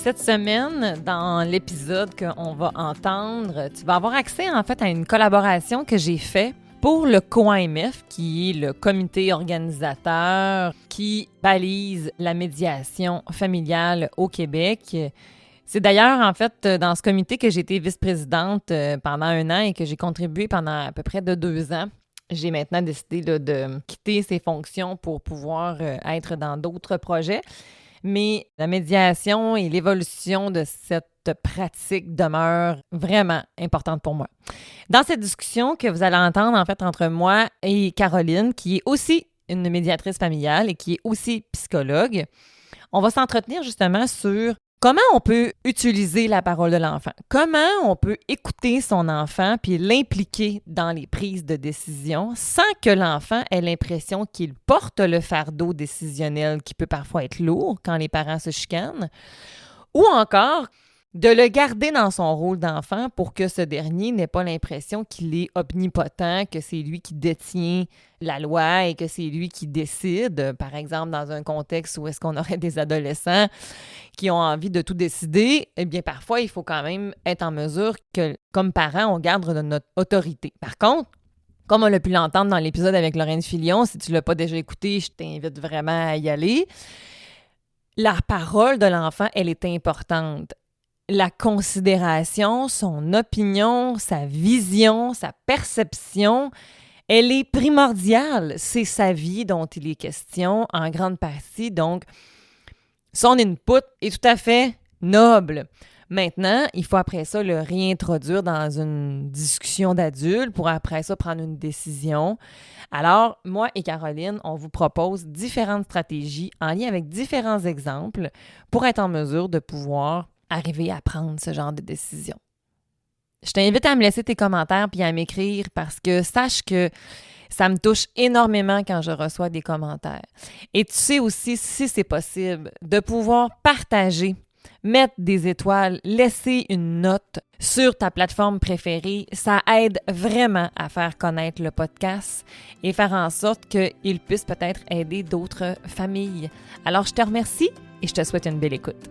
Cette semaine, dans l'épisode qu'on va entendre, tu vas avoir accès en fait à une collaboration que j'ai faite pour le COAMF, qui est le comité organisateur qui balise la médiation familiale au Québec. C'est d'ailleurs, en fait, dans ce comité que j'ai été vice-présidente pendant 1 an et que j'ai contribué pendant à peu près de 2 ans. J'ai maintenant décidé de quitter ces fonctions pour pouvoir être dans d'autres projets. Mais la médiation et l'évolution de cette pratique demeure vraiment importante pour moi. Dans cette discussion que vous allez entendre en fait entre moi et Caroline, qui est aussi une médiatrice familiale et qui est aussi psychologue, on va s'entretenir justement sur comment on peut utiliser la parole de l'enfant, comment on peut écouter son enfant puis l'impliquer dans les prises de décision sans que l'enfant ait l'impression qu'il porte le fardeau décisionnel qui peut parfois être lourd quand les parents se chicanent, ou encore de le garder dans son rôle d'enfant pour que ce dernier n'ait pas l'impression qu'il est omnipotent, que c'est lui qui détient la loi et que c'est lui qui décide. Par exemple, dans un contexte où est-ce qu'on aurait des adolescents qui ont envie de tout décider, eh bien, parfois, il faut quand même être en mesure que, comme parents, on garde notre autorité. Par contre, comme on l'a pu l'entendre dans l'épisode avec Lorraine Filion, si tu ne l'as pas déjà écouté, je t'invite vraiment à y aller. La parole de l'enfant, elle est importante. La considération, son opinion, sa vision, sa perception, elle est primordiale. C'est sa vie dont il est question en grande partie. Donc, son input est tout à fait noble. Maintenant, il faut après ça le réintroduire dans une discussion d'adultes pour après ça prendre une décision. Alors, moi et Caroline, on vous propose différentes stratégies en lien avec différents exemples pour être en mesure de pouvoir arriver à prendre ce genre de décision. Je t'invite à me laisser tes commentaires puis à m'écrire parce que sache que ça me touche énormément quand je reçois des commentaires. Et tu sais aussi, si c'est possible, de pouvoir partager, mettre des étoiles, laisser une note sur ta plateforme préférée. Ça aide vraiment à faire connaître le podcast et faire en sorte qu'il puisse peut-être aider d'autres familles. Alors, je te remercie et je te souhaite une belle écoute.